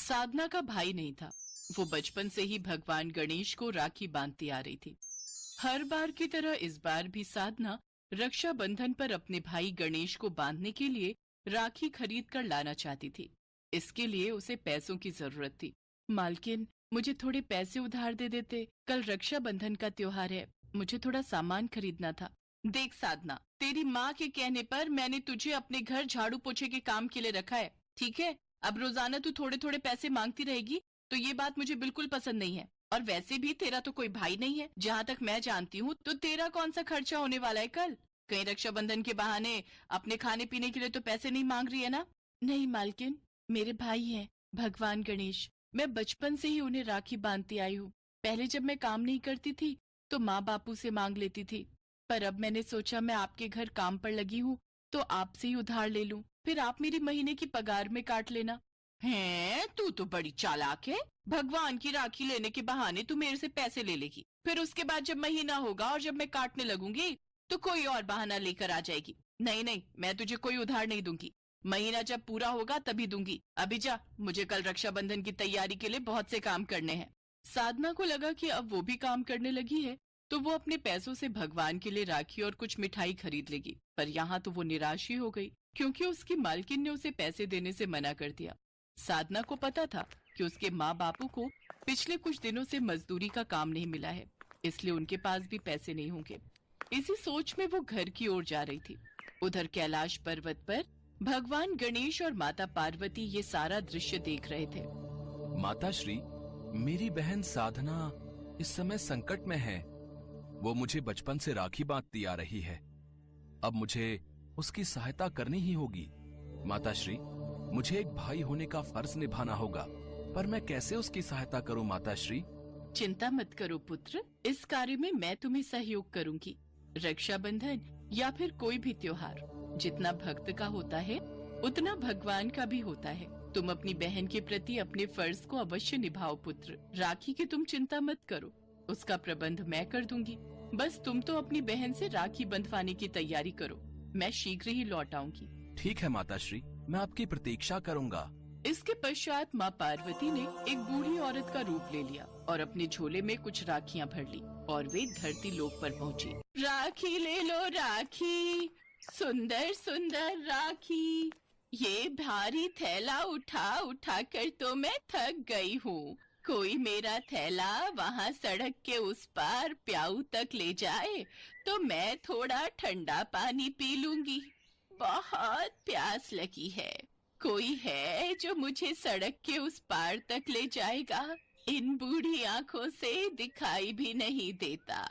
साधना का भाई नहीं था। वो बचपन से ही भगवान गणेश को राखी बांधती आ रही थी। हर बार की तरह इस बार भी साधना रक्षाबंधन पर अपने भाई गणेश को बांधने के लिए राखी खरीद कर लाना चाहती थी। इसके लिए उसे पैसों की जरूरत थी। मालकिन, मुझे थोड़े पैसे उधार दे देते, कल रक्षाबंधन का त्योहार है, मुझे थोड़ा सामान खरीदना था। देख साधना, तेरी माँ के कहने पर मैंने तुझे अपने घर झाड़ू पोछे के काम के लिए रखा है, ठीक है? अब रोजाना तू थोड़े थोड़े पैसे मांगती रहेगी तो ये बात मुझे बिल्कुल पसंद नहीं है। और वैसे भी तेरा तो कोई भाई नहीं है। जहाँ तक मैं जानती हूँ तो तेरा कौन सा खर्चा होने वाला है कल? कहीं रक्षाबंधन के बहाने अपने खाने पीने के लिए तो पैसे नहीं मांग रही है ना? नहीं मालकिन, मेरे भाई हैं भगवान गणेश। मैं बचपन से ही उन्हें राखी बांधती आई हूँ। पहले जब मैं काम नहीं करती थी तो माँ बापू से मांग लेती थी, पर अब मैंने सोचा मैं आपके घर काम पर लगी हूँ तो आपसे ही उधार ले लूं, फिर आप मेरी महीने की पगार में काट लेना। हैं, तू तो बड़ी चालाक है। भगवान की राखी लेने के बहाने तू मेरे से पैसे ले लेगी, फिर उसके बाद जब महीना होगा और जब मैं काटने लगूंगी तो कोई और बहाना लेकर आ जाएगी। नहीं नहीं, मैं तुझे कोई उधार नहीं दूंगी। महीना जब पूरा होगा तभी दूंगी। अभी जा, मुझे कल रक्षाबंधन की तैयारी के लिए बहुत से काम करने हैं। साधना को लगा कि अब वो भी काम करने लगी है तो वो अपने पैसों से भगवान के लिए राखी और कुछ मिठाई खरीद लेगी। पर यहाँ तो वो निराश ही हो गई क्योंकि उसकी मालकिन ने उसे पैसे देने से मना कर दिया। साधना को पता था कि उसके माँ बापू को पिछले कुछ दिनों से मजदूरी का काम नहीं मिला है, इसलिए उनके पास भी पैसे नहीं होंगे। इसी सोच में वो घर की ओर जा रही थी। उधर कैलाश पर्वत पर भगवान गणेश और माता पार्वती ये सारा दृश्य देख रहे थे। माता श्री, मेरी बहन साधना इस समय संकट में है। वो मुझे बचपन से राखी बांधती आ रही है। अब मुझे उसकी सहायता करनी ही होगी। माता श्री, मुझे एक भाई होने का फर्ज निभाना होगा, पर मैं कैसे उसकी सहायता करूं माता श्री? चिंता मत करो पुत्र, इस कार्य में मैं तुम्हें सहयोग करूंगी। रक्षाबंधन या फिर कोई भी त्योहार जितना भक्त का होता है उतना भगवान का भी होता है। तुम अपनी बहन के प्रति अपने फर्ज को अवश्य निभाओ पुत्र। राखी की तुम चिंता मत करो, उसका प्रबंध मैं कर दूंगी। बस तुम तो अपनी बहन से राखी बंधवाने की तैयारी करो, मैं शीघ्र ही लौट आऊंगी। ठीक है माता श्री, मैं आपकी प्रतीक्षा करूंगा। इसके पश्चात माँ पार्वती ने एक बूढ़ी औरत का रूप ले लिया और अपने झोले में कुछ राखियाँ भर ली और वे धरती लोक पर पहुँची। राखी ले लो राखी, सुंदर सुंदर राखी। ये भारी थैला उठा उठा कर तो मैं थक गई हूँ। कोई मेरा थैला वहाँ सड़क के उस पार प्याऊ तक ले जाए तो मैं थोड़ा ठंडा पानी पी लूंगी। बहुत प्यास लगी है। कोई है जो मुझे सड़क के उस पार तक ले जाएगा? इन बूढ़ी आंखों से दिखाई भी नहीं देता।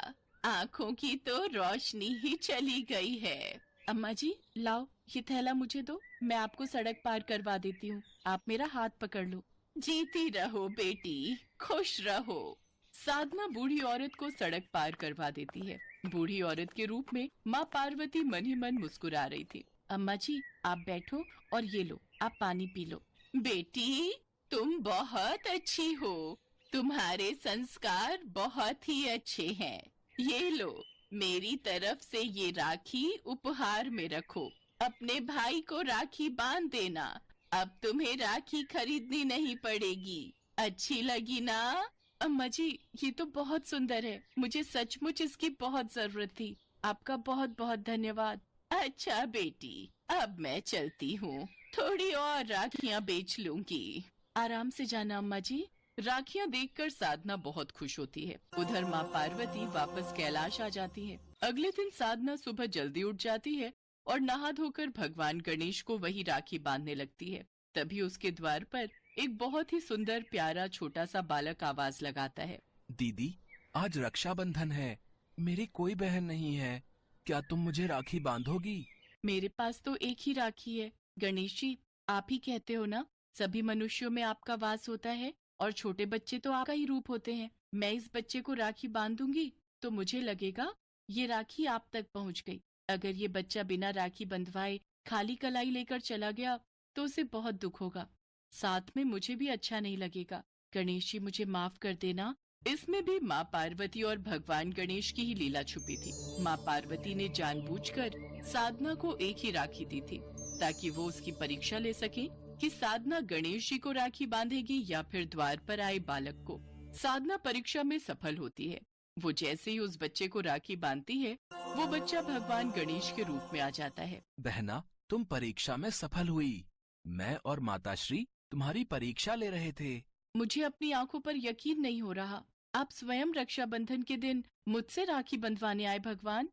आंखों की तो रोशनी ही चली गई है। अम्मा जी, लाओ ये थैला मुझे दो, मैं आपको सड़क पार करवा देती हूँ। आप मेरा हाथ पकड़ लो। जीती रहो बेटी, खुश रहो। साधना बूढ़ी औरत को सड़क पार करवा देती है। बूढ़ी औरत के रूप में माँ पार्वती मन ही मन मुस्कुरा रही थी। अम्मा जी, आप बैठो और ये लो, आप पानी पी लो। बेटी, तुम बहुत अच्छी हो। तुम्हारे संस्कार बहुत ही अच्छे हैं। ये लो, मेरी तरफ से ये राखी उपहार में रखो। अपने भाई को राखी बांध देना। अब तुम्हें राखी खरीदनी नहीं पड़ेगी। अच्छी लगी ना? अम्मा जी, ये तो बहुत सुंदर है। मुझे सचमुच इसकी बहुत जरूरत थी। आपका बहुत बहुत धन्यवाद। अच्छा बेटी, अब मैं चलती हूँ। थोड़ी और राखियाँ बेच लूंगी। आराम से जाना अम्मा जी। राखियाँ देखकर साधना बहुत खुश होती है। उधर माँ पार्वती वापस कैलाश आ जाती है। अगले दिन साधना सुबह जल्दी उठ जाती है और नहा धोकर भगवान गणेश को वही राखी बांधने लगती है। तभी उसके द्वार पर एक बहुत ही सुंदर प्यारा छोटा सा बालक आवाज लगाता है। दीदी, आज रक्षाबंधन है, मेरी कोई बहन नहीं है, क्या तुम मुझे राखी बांधोगी? मेरे पास तो एक ही राखी है। गणेश जी, आप ही कहते हो ना, सभी मनुष्यों में आपका वास होता है और छोटे बच्चे तो आपका ही रूप होते हैं। मैं इस बच्चे को राखी बांधूंगी तो मुझे लगेगा ये राखी आप तक पहुंच गई। अगर ये बच्चा बिना राखी बंधवाए खाली कलाई लेकर चला गया तो उसे बहुत दुख होगा, साथ में मुझे भी अच्छा नहीं लगेगा। गणेश जी, मुझे माफ कर देना। इसमें भी माँ पार्वती और भगवान गणेश की ही लीला छुपी थी। माँ पार्वती ने जानबूझकर साधना को एक ही राखी दी थी ताकि वो उसकी परीक्षा ले सके कि साधना गणेश जी को राखी बांधेगी या फिर द्वार पर आए बालक को। साधना परीक्षा में सफल होती है। वो जैसे ही उस बच्चे को राखी बांधती है, वो बच्चा भगवान गणेश के रूप में आ जाता है। बहना, तुम परीक्षा में सफल हुई। मैं और माताश्री तुम्हारी परीक्षा ले रहे थे। मुझे अपनी आंखों पर यकीन नहीं हो रहा। आप स्वयं रक्षाबंधन के दिन मुझसे राखी बंधवाने आए भगवान।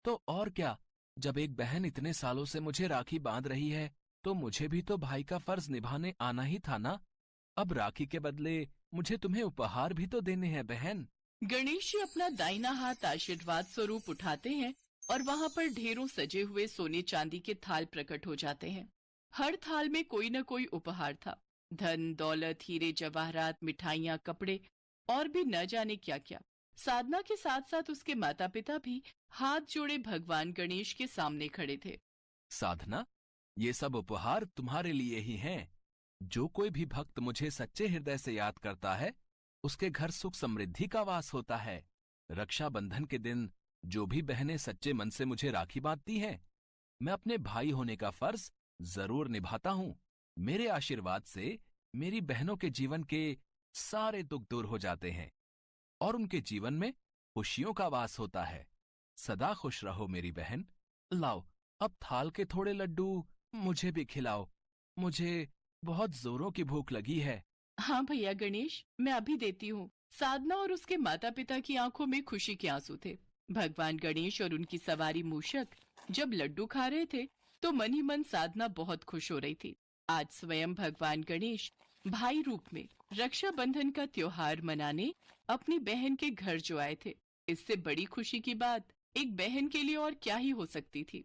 तो और क्या, जब एक बहन इतने सालों से मुझे राखी बांध रही है, तो मुझे भी तो भाई का फर्ज निभाने आना ही था ना। अब राखी के बदले मुझे तुम्हें उपहार भी तो देने हैं बहन। गणेश जी अपना दाहिना हाथ आशीर्वाद स्वरूप उठाते हैं और वहाँ पर ढेरों सजे हुए सोने चांदी के थाल प्रकट हो जाते हैं। हर थाल में कोई न कोई उपहार था। धन, दौलत, हीरे, जवाहरात, मिठाइयाँ, कपड़े और भी न जाने क्या क्या। साधना के साथ साथ उसके माता पिता भी हाथ जोड़े भगवान गणेश के सामने खड़े थे। साधना, ये सब उपहार तुम्हारे लिए ही हैं। जो कोई भी भक्त मुझे सच्चे हृदय से याद करता है, उसके घर सुख समृद्धि का वास होता है। रक्षाबंधन के दिन जो भी बहनें सच्चे मन से मुझे राखी बांधती हैं, मैं अपने भाई होने का फर्ज जरूर निभाता हूँ। मेरे आशीर्वाद से मेरी बहनों के जीवन के सारे दुख दूर हो जाते हैं और उनके जीवन में खुशियों का वास होता है। सदा खुश रहो मेरी बहन। लाओ, अब थाल के थोड़े लड्डू मुझे भी खिलाओ। मुझे बहुत जोरों की भूख लगी है। हाँ भैया गणेश, मैं अभी देती हूँ। साधना और उसके माता पिता की आंखों में खुशी के आंसू थे। भगवान गणेश और उनकी सवारी मूषक जब लड्डू खा रहे थे, तो मन ही मन साधना बहुत खुश हो रही थी। आज स्वयं भगवान गणेश भाई रूप में रक्षाबंधन का त्योहार मनाने अपनी बहन के घर जो आए थे। इससे बड़ी खुशी की बात एक बहन के लिए और क्या ही हो सकती थी।